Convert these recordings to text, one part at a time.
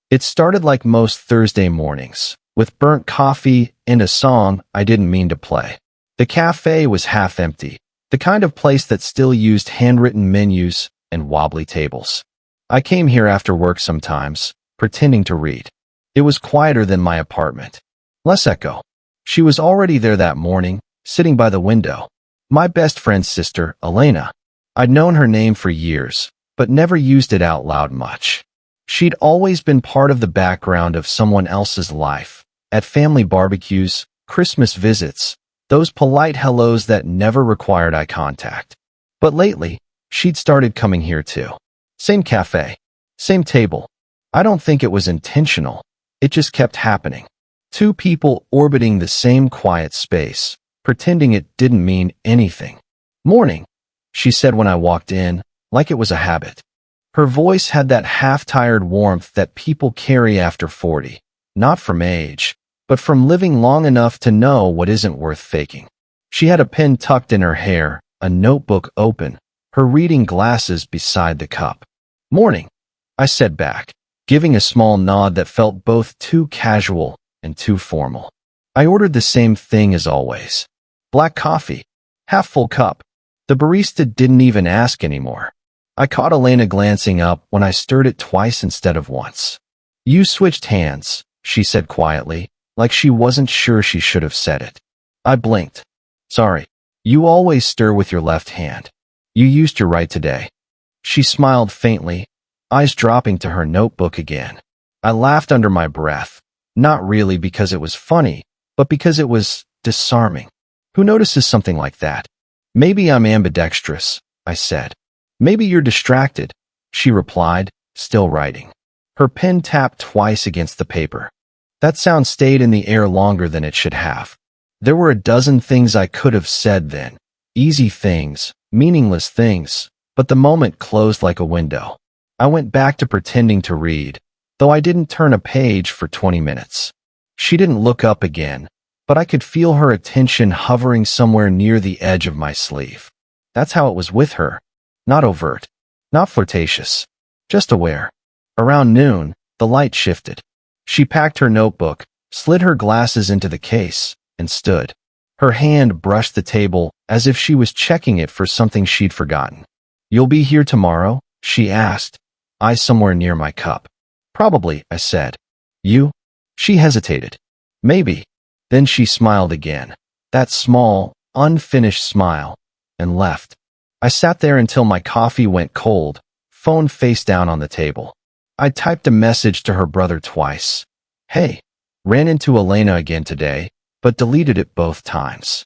It started like most Thursday mornings, with burnt coffee and a song I didn't mean to play. The cafe was half empty, the kind of place that still used handwritten menus and wobbly tables. I came here after work sometimes, pretending to read. It was quieter than my apartment. Less echo. She was already there that morning, sitting by the window. My best friend's sister, Elena. I'd known her name for years, but never used it out loud much. She'd always been part of the background of someone else's life, at family barbecues, Christmas visits, those polite hellos that never required eye contact. But lately, she'd started coming here too. Same cafe, same table. I don't think it was intentional. It just kept happening. Two people orbiting the same quiet space, pretending it didn't mean anything. "Morning," she said when I walked in, like it was a habit. Her voice had that half-tired warmth that people carry after 40, not from age, but from living long enough to know what isn't worth faking. She had a pen tucked in her hair, a notebook open, her reading glasses beside the cup. "Morning," I said back, giving a small nod that felt both too casual and too formal. I ordered the same thing as always. Black coffee, half-full cup. The barista didn't even ask anymore. I caught Elena glancing up when I stirred it twice instead of once. "You switched hands," she said quietly, like she wasn't sure she should have said it. I blinked. "Sorry. You always stir with your left hand. You used your right today." She smiled faintly, eyes dropping to her notebook again. I laughed under my breath, not really because it was funny, but because it was disarming. Who notices something like that? "Maybe I'm ambidextrous," I said. "Maybe you're distracted," she replied, still writing. Her pen tapped twice against the paper. That sound stayed in the air longer than it should have. There were a dozen things I could have said then. Easy things, meaningless things, but the moment closed like a window. I went back to pretending to read, though I didn't turn a page for 20 minutes. She didn't look up again, but I could feel her attention hovering somewhere near the edge of my sleeve. That's how it was with her. Not overt, not flirtatious, just aware. Around noon, the light shifted. She packed her notebook, slid her glasses into the case, and stood. Her hand brushed the table as if she was checking it for something she'd forgotten. "You'll be here tomorrow?" she asked, eyes somewhere near my cup. "Probably," I said. "You?" She hesitated. "Maybe." Then she smiled again, that small, unfinished smile, and left. I sat there until my coffee went cold, phone face down on the table. I typed a message to her brother twice. "Hey, ran into Elena again today," but deleted it both times.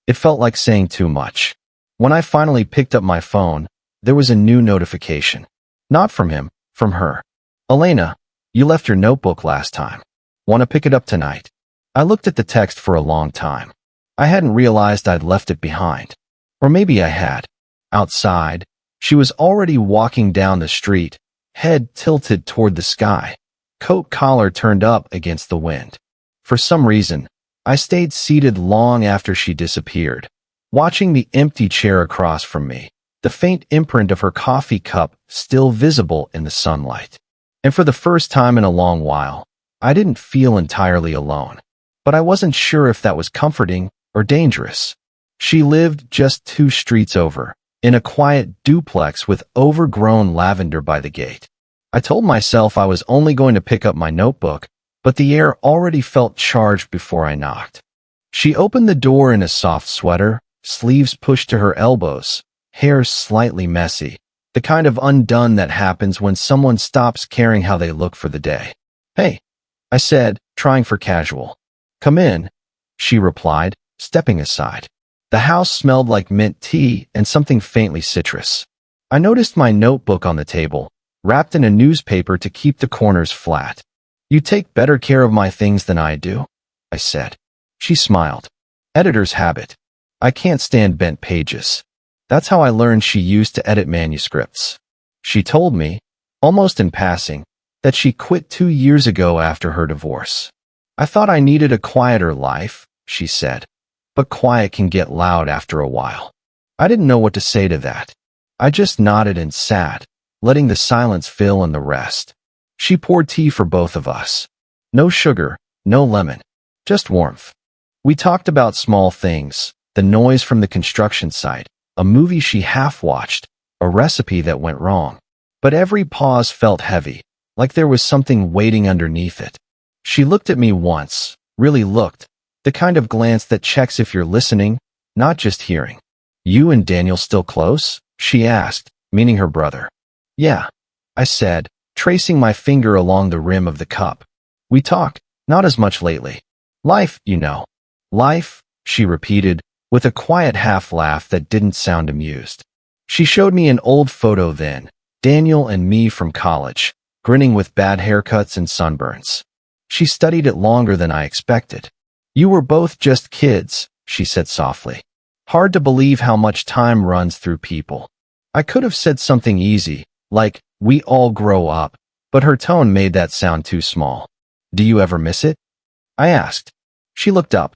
It felt like saying too much. When I finally picked up my phone, there was a new notification. Not from him, from her. "Elena, you left your notebook last time. Want to pick it up tonight?" I looked at the text for a long time. I hadn't realized I'd left it behind. Or maybe I had. Outside, she was already walking down the street, head tilted toward the sky, coat collar turned up against the wind. For some reason, I stayed seated long after she disappeared, watching the empty chair across from me, the faint imprint of her coffee cup still visible in the sunlight. And for the first time in a long while, I didn't feel entirely alone. But I wasn't sure if that was comforting or dangerous. She lived just 2 streets over, in a quiet duplex with overgrown lavender by the gate. I told myself I was only going to pick up my notebook, but the air already felt charged before I knocked. She opened the door in a soft sweater, sleeves pushed to her elbows, hair slightly messy, the kind of undone that happens when someone stops caring how they look for the day. "Hey," I said, trying for casual. "Come in," she replied, stepping aside. The house smelled like mint tea and something faintly citrus. I noticed my notebook on the table, wrapped in a newspaper to keep the corners flat. "You take better care of my things than I do," I said. She smiled. "Editor's habit. I can't stand bent pages." That's how I learned she used to edit manuscripts. She told me, almost in passing, that she quit 2 years ago after her divorce. "I thought I needed a quieter life," she said, "but quiet can get loud after a while." I didn't know what to say to that. I just nodded and sat, letting the silence fill in the rest. She poured tea for both of us. No sugar, no lemon, just warmth. We talked about small things, the noise from the construction site, a movie she half-watched, a recipe that went wrong. But every pause felt heavy, like there was something waiting underneath it. She looked at me once, really looked, the kind of glance that checks if you're listening, not just hearing. "You and Daniel still close?" she asked, meaning her brother. "Yeah," I said, tracing my finger along the rim of the cup. "We talk, not as much lately. Life, you know." "Life," she repeated, with a quiet half-laugh that didn't sound amused. She showed me an old photo then, Daniel and me from college, grinning with bad haircuts and sunburns. She studied it longer than I expected. "You were both just kids," she said softly. "Hard to believe how much time runs through people." I could have said something easy, like, "We all grow up," but her tone made that sound too small. "Do you ever miss it?" I asked. She looked up.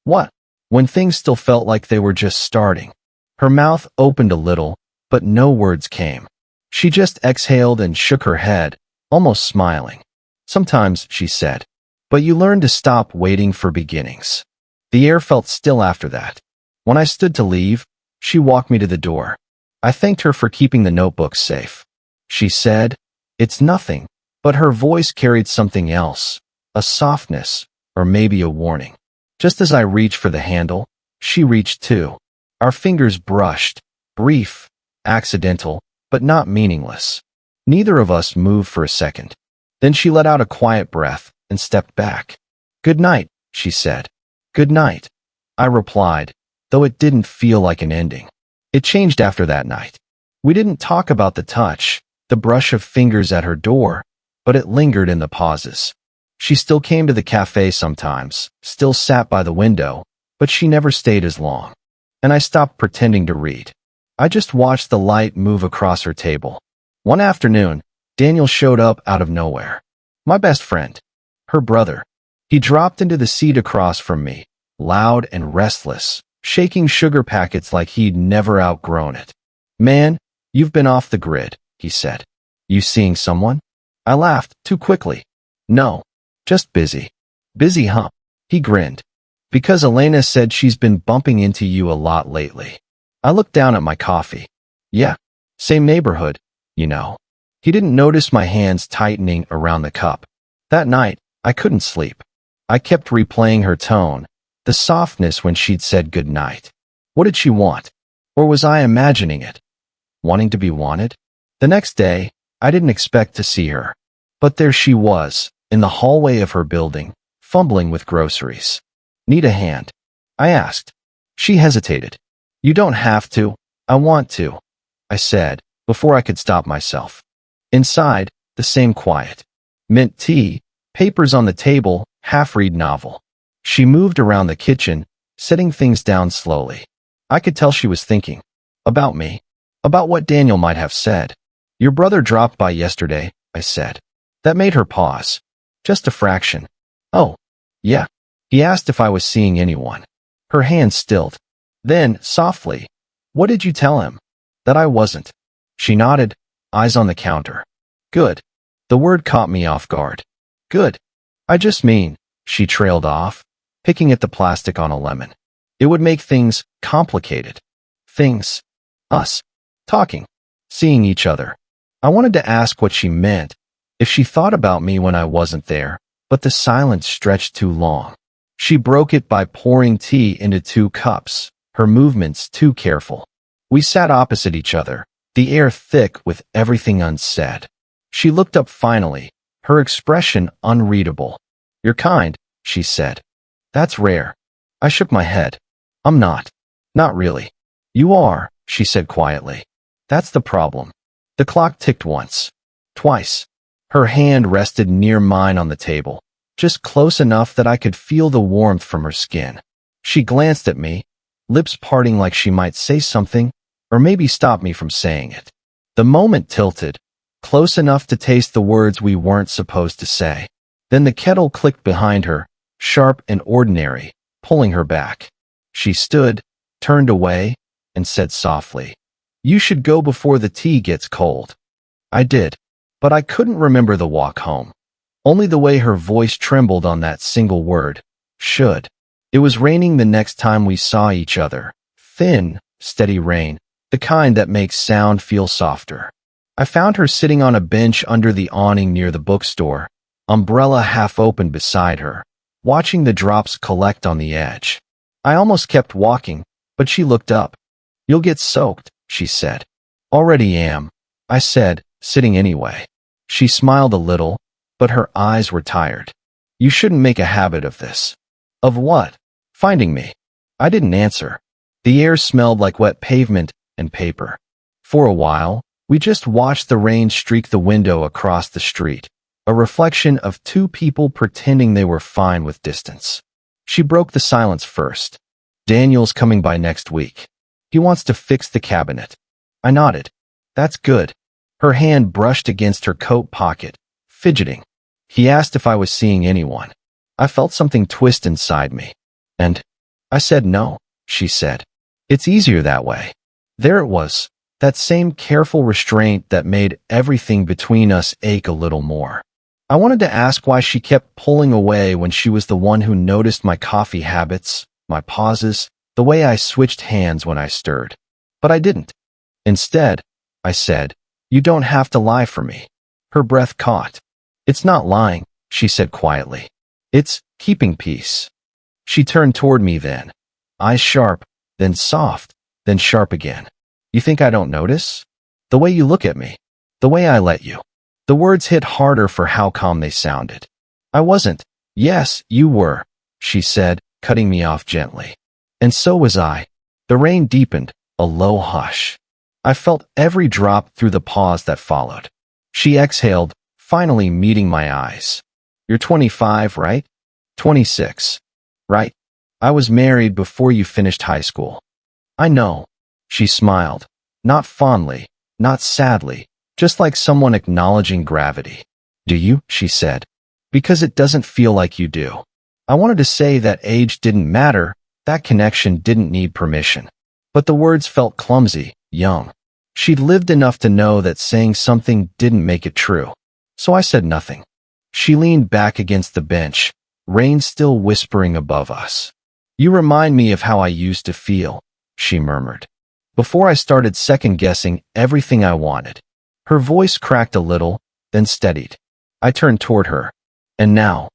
"What?" "When things still felt like they were just starting." Her mouth opened a little, but no words came. She just exhaled and shook her head, almost smiling. "Sometimes," she said, "but you learn to stop waiting for beginnings." The air felt still after that. When I stood to leave, she walked me to the door. I thanked her for keeping the notebooks safe. She said, "It's nothing," but her voice carried something else, a softness, or maybe a warning. Just as I reached for the handle, she reached too. Our fingers brushed, brief, accidental, but not meaningless. Neither of us moved for a second. Then she let out a quiet breath and stepped back. "Good night," she said. "Good night," I replied, though it didn't feel like an ending. It changed after that night. We didn't talk about the touch, the brush of fingers at her door, but it lingered in the pauses. She still came to the cafe sometimes, still sat by the window, but she never stayed as long. And I stopped pretending to read. I just watched the light move across her table. One afternoon, Daniel showed up out of nowhere. My best friend. Her brother. He dropped into the seat across from me, loud and restless, shaking sugar packets like he'd never outgrown it. "Man, you've been off the grid," he said. "You seeing someone?" I laughed, too quickly. "No. Just busy." "Busy, huh?" He grinned. "Because Elena said she's been bumping into you a lot lately." I looked down at my coffee. "Yeah. Same neighborhood, you know." He didn't notice my hands tightening around the cup. That night, I couldn't sleep. I kept replaying her tone, the softness when she'd said good night. What did she want? Or was I imagining it? Wanting to be wanted? The next day, I didn't expect to see her. But there she was, in the hallway of her building, fumbling with groceries. "Need a hand?" I asked. She hesitated. "You don't have to. I want to," I said, before I could stop myself. Inside, the same quiet. Mint tea, papers on the table, half-read novel. She moved around the kitchen, setting things down slowly. I could tell she was thinking. About me. About what Daniel might have said. "Your brother dropped by yesterday," I said. That made her pause. Just a fraction. "Oh, yeah." He asked if I was seeing anyone. Her hand stilled. Then, softly, "What did you tell him?" "That I wasn't." She nodded, eyes on the counter. "Good." The word caught me off guard. "Good. I just mean," she trailed off, picking at the plastic on a lemon. "It would make things complicated." Things. Us. Talking. Seeing each other. I wanted to ask what she meant, if she thought about me when I wasn't there, but the silence stretched too long. She broke it by pouring tea into 2 cups, her movements too careful. We sat opposite each other, the air thick with everything unsaid. She looked up finally, her expression unreadable. "You're kind," she said. "That's rare." I shook my head. "I'm not." "Not really." "You are," she said quietly. "That's the problem." The clock ticked once. Twice. Her hand rested near mine on the table, just close enough that I could feel the warmth from her skin. She glanced at me, lips parting like she might say something, or maybe stop me from saying it. The moment tilted, close enough to taste the words we weren't supposed to say. Then the kettle clicked behind her, sharp and ordinary, pulling her back. She stood, turned away, and said softly, "You should go before the tea gets cold." I did. But I couldn't remember the walk home. Only the way her voice trembled on that single word, should. It was raining the next time we saw each other. Thin, steady rain, the kind that makes sound feel softer. I found her sitting on a bench under the awning near the bookstore, umbrella half open beside her, watching the drops collect on the edge. I almost kept walking, but she looked up. "You'll get soaked," she said. "Already am," I said, sitting anyway. She smiled a little, but her eyes were tired. "You shouldn't make a habit of this." "Of what?" "Finding me." I didn't answer. The air smelled like wet pavement and paper. For a while, we just watched the rain streak the window across the street, a reflection of two people pretending they were fine with distance. She broke the silence first. "Daniel's coming by next week. He wants to fix the cabinet." I nodded. "That's good." Her hand brushed against her coat pocket, fidgeting. "He asked if I was seeing anyone." I felt something twist inside me. "And?" I said no, she said. "It's easier that way." There it was, that same careful restraint that made everything between us ache a little more. I wanted to ask why she kept pulling away when she was the one who noticed my coffee habits, my pauses, the way I switched hands when I stirred. But I didn't. Instead, I said, "You don't have to lie for me." Her breath caught. "It's not lying," she said quietly. "It's keeping peace." She turned toward me then, eyes sharp, then soft, then sharp again. "You think I don't notice? The way you look at me. The way I let you." The words hit harder for how calm they sounded. "I wasn't." "Yes, you were," she said, cutting me off gently. "And so was I." The rain deepened, a low hush. I felt every drop through the pause that followed. She exhaled, finally meeting my eyes. "You're 25, right?" 26. "Right. I was married before you finished high school." "I know." She smiled, not fondly, not sadly, just like someone acknowledging gravity. "Do you?" she said. "Because it doesn't feel like you do." I wanted to say that age didn't matter, that connection didn't need permission. But the words felt clumsy, young. She'd lived enough to know that saying something didn't make it true. So I said nothing. She leaned back against the bench, rain still whispering above us. "You remind me of how I used to feel," she murmured, "before I started second-guessing everything I wanted." Her voice cracked a little, then steadied. I turned toward her. "And now?"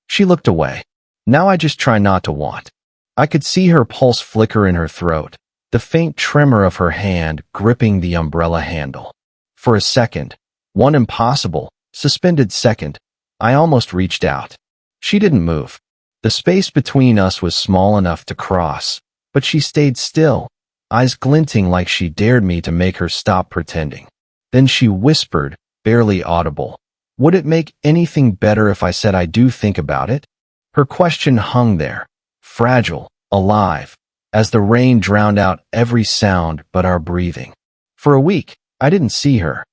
She looked away. "Now I just try not to want." I could see her pulse flicker in her throat, the faint tremor of her hand gripping the umbrella handle. For a second, one impossible, suspended second, I almost reached out. She didn't move. The space between us was small enough to cross, but she stayed still, eyes glinting like she dared me to make her stop pretending. Then she whispered, barely audible, "Would it make anything better if I said I do think about it?" Her question hung there, fragile, alive, as the rain drowned out every sound but our breathing. For a week, I didn't see her.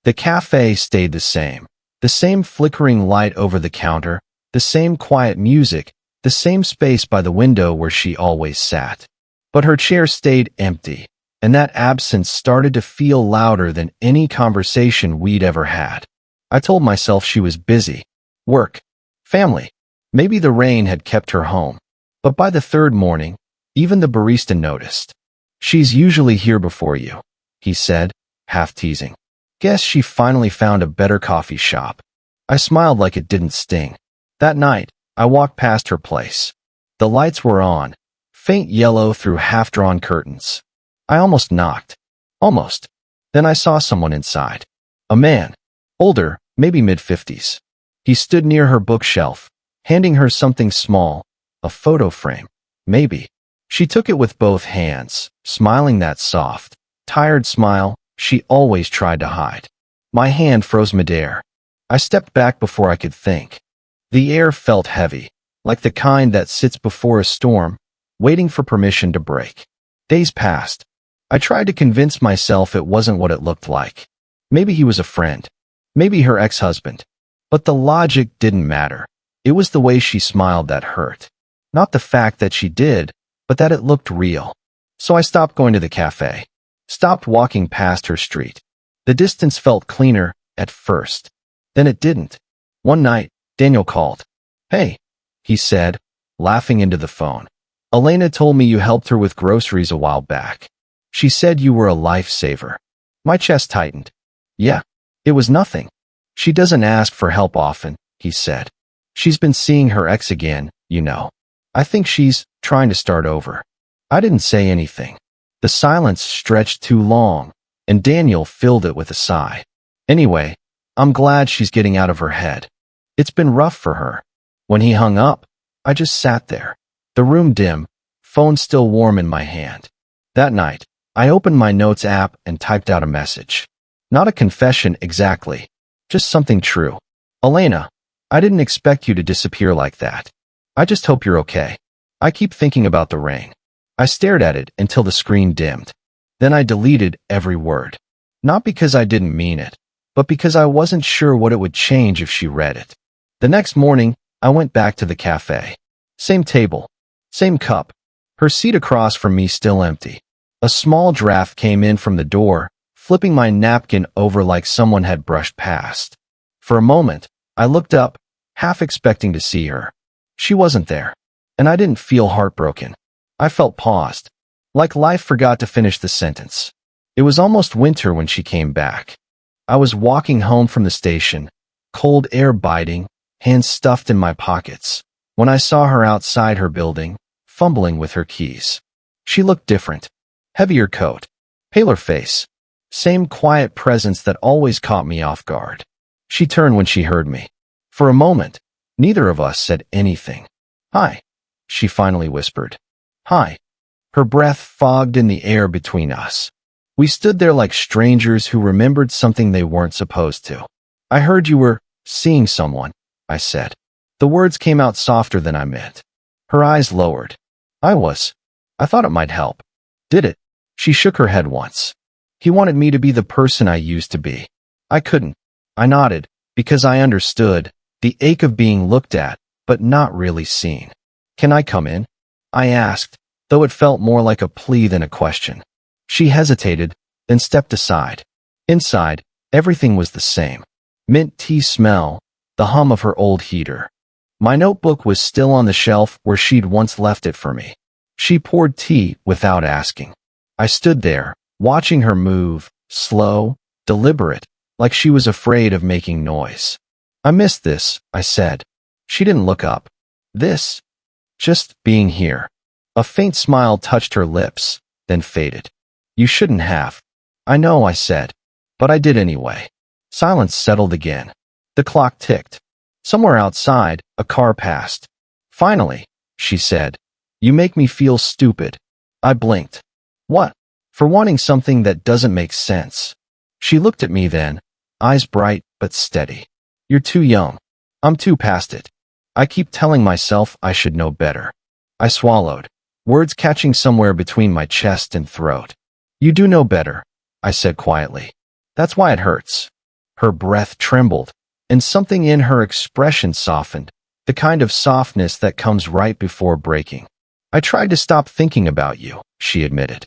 The cafe stayed the same flickering light over the counter, the same quiet music, the same space by the window where she always sat. But her chair stayed empty, and that absence started to feel louder than any conversation we'd ever had. I told myself she was busy. Work. Family. Maybe the rain had kept her home. But by the third morning, even the barista noticed. "She's usually here before you," he said, half teasing. "Guess she finally found a better coffee shop." I smiled like it didn't sting. That night, I walked past her place. The lights were on, faint yellow through half-drawn curtains. I almost knocked. Almost. Then I saw someone inside. A man. Older, maybe mid-50s. He stood near her bookshelf, handing her something small, a photo frame, maybe. She took it with both hands, smiling that soft, tired smile she always tried to hide. My hand froze midair. I stepped back before I could think. The air felt heavy, like the kind that sits before a storm, waiting for permission to break. Days passed. I tried to convince myself it wasn't what it looked like. Maybe he was a friend. Maybe her ex-husband. But the logic didn't matter. It was the way she smiled that hurt. Not the fact that she did, but that it looked real. So I stopped going to the cafe. Stopped walking past her street. The distance felt cleaner, at first. Then it didn't. One night, Daniel called. "Hey," he said, laughing into the phone. "Elena told me you helped her with groceries a while back. She said you were a lifesaver." My chest tightened. "Yeah, it was nothing. She doesn't ask for help often," he said. "She's been seeing her ex again, you know. I think she's trying to start over." I didn't say anything. The silence stretched too long, and Daniel filled it with a sigh. "Anyway, I'm glad she's getting out of her head. It's been rough for her." When he hung up, I just sat there. The room dim, phone still warm in my hand. That night, I opened my notes app and typed out a message. Not a confession exactly, just something true. "Elena, I didn't expect you to disappear like that. I just hope you're okay. I keep thinking about the ring." I stared at it until the screen dimmed. Then I deleted every word. Not because I didn't mean it, but because I wasn't sure what it would change if she read it. The next morning, I went back to the cafe. Same table, same cup, her seat across from me still empty. A small draft came in from the door, flipping my napkin over like someone had brushed past. For a moment, I looked up, half expecting to see her. She wasn't there, and I didn't feel heartbroken. I felt paused, like life forgot to finish the sentence. It was almost winter when she came back. I was walking home from the station, cold air biting, hands stuffed in my pockets, when I saw her outside her building, fumbling with her keys. She looked different. Heavier coat, paler face, same quiet presence that always caught me off guard. She turned when she heard me. For a moment, neither of us said anything. "Hi," she finally whispered. "Hi." Her breath fogged in the air between us. We stood there like strangers who remembered something they weren't supposed to. "I heard you were seeing someone," I said. The words came out softer than I meant. Her eyes lowered. I thought it might help." "Did it?" She shook her head once. "He wanted me to be the person I used to be. I couldn't." I nodded, because I understood the ache of being looked at, but not really seen. "Can I come in?" I asked, though it felt more like a plea than a question. She hesitated, then stepped aside. Inside, everything was the same. Mint tea smell, the hum of her old heater. My notebook was still on the shelf where she'd once left it for me. She poured tea without asking. I stood there, watching her move, slow, deliberate, like she was afraid of making noise. "I missed this," I said. She didn't look up. "This? Just being here." A faint smile touched her lips, then faded. "You shouldn't have." "I know," I said, "but I did anyway." Silence settled again. The clock ticked. Somewhere outside, a car passed. "Finally," she said. "You make me feel stupid." I blinked. "What?" "For wanting something that doesn't make sense." She looked at me then, eyes bright but steady. "You're too young. I'm too past it. I keep telling myself I should know better." I swallowed, words catching somewhere between my chest and throat. "You do know better," I said quietly. "That's why it hurts." Her breath trembled, and something in her expression softened, the kind of softness that comes right before breaking. "I tried to stop thinking about you," she admitted.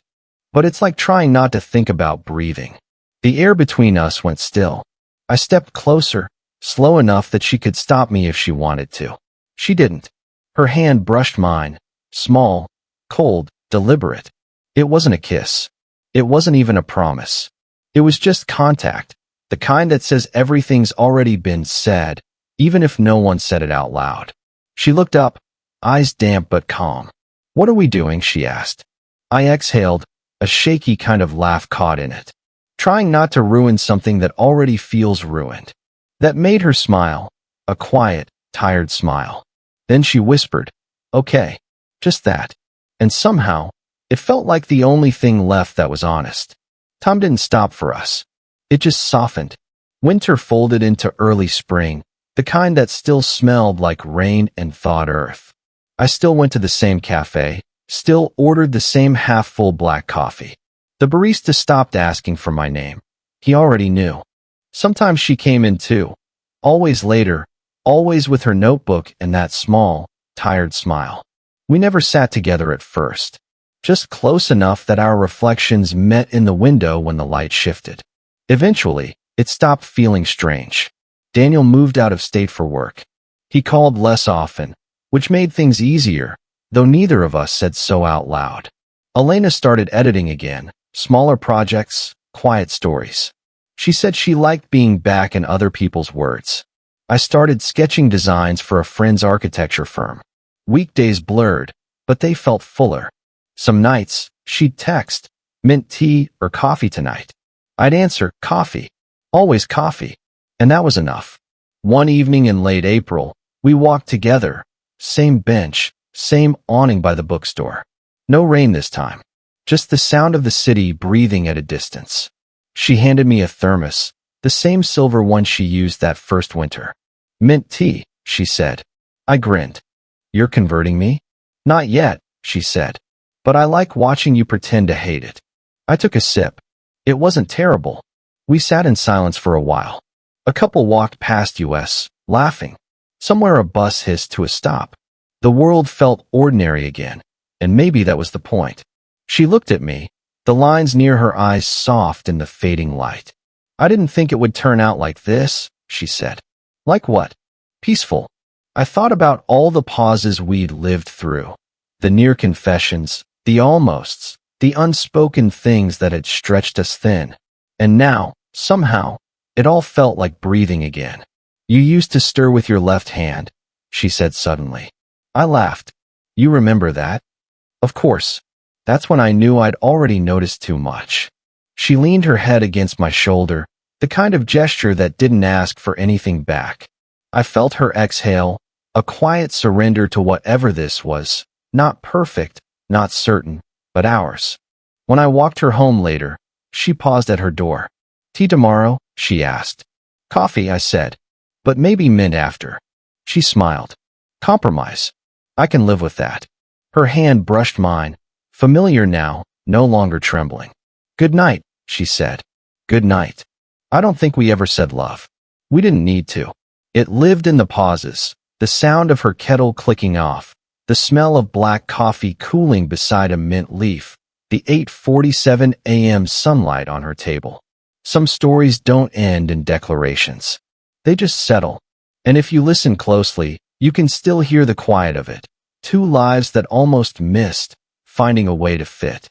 "But it's like trying not to think about breathing." The air between us went still. I stepped closer, slow enough that she could stop me if she wanted to. She didn't. Her hand brushed mine, small, cold, deliberate. It wasn't a kiss. It wasn't even a promise. It was just contact, the kind that says everything's already been said, even if no one said it out loud. She looked up, eyes damp but calm. "What are we doing?" she asked. I exhaled, a shaky kind of laugh caught in it. Trying not to ruin something that already feels ruined. That made her smile, a quiet, tired smile. Then she whispered, "Okay, just that." And somehow, it felt like the only thing left that was honest. Time didn't stop for us. It just softened. Winter folded into early spring, the kind that still smelled like rain and thawed earth. I still went to the same cafe, still ordered the same half-full black coffee. The barista stopped asking for my name. He already knew. Sometimes she came in too. Always later, always with her notebook and that small, tired smile. We never sat together at first. Just close enough that our reflections met in the window when the light shifted. Eventually, It stopped feeling strange. Daniel moved out of state for work. He called less often, which made things easier, though neither of us said so out loud. Elena started editing again, smaller projects, quiet stories. She said she liked being back in other people's words. I started sketching designs for a friend's architecture firm. Weekdays blurred, but they felt fuller. Some nights, she'd text, "Mint tea or coffee tonight?" I'd answer, "Coffee." Always coffee. And that was enough. One evening in late April, we walked together. Same bench, same awning by the bookstore. No rain this time. Just the sound of the city breathing at a distance. She handed me a thermos, the same silver one she used that first winter. "Mint tea," she said. I grinned. "You're converting me?" "Not yet," she said. "But I like watching you pretend to hate it." I took a sip. It wasn't terrible. We sat in silence for a while. A couple walked past us, laughing. Somewhere a bus hissed to a stop. The world felt ordinary again, and maybe that was the point. She looked at me, the lines near her eyes soft in the fading light. "I didn't think it would turn out like this," she said. "Like what?" "Peaceful." I thought about all the pauses we'd lived through. The near confessions, the almosts, the unspoken things that had stretched us thin. And now, somehow, it all felt like breathing again. "You used to stir with your left hand," she said suddenly. I laughed. "You remember that?" "Of course." That's when I knew I'd already noticed too much. She leaned her head against my shoulder, the kind of gesture that didn't ask for anything back. I felt her exhale, a quiet surrender to whatever this was, not perfect, not certain, but ours. When I walked her home later, she paused at her door. "Tea tomorrow?" she asked. "Coffee," I said. "But maybe mint after." She smiled. "Compromise. I can live with that." Her hand brushed mine, familiar now, no longer trembling. "Good night," she said. "Good night." I don't think we ever said love. We didn't need to. It lived in the pauses, the sound of her kettle clicking off, the smell of black coffee cooling beside a mint leaf, the 8:47 a.m. sunlight on her table. Some stories don't end in declarations. They just settle. And if you listen closely, you can still hear the quiet of it. Two lives that almost missed, finding a way to fit.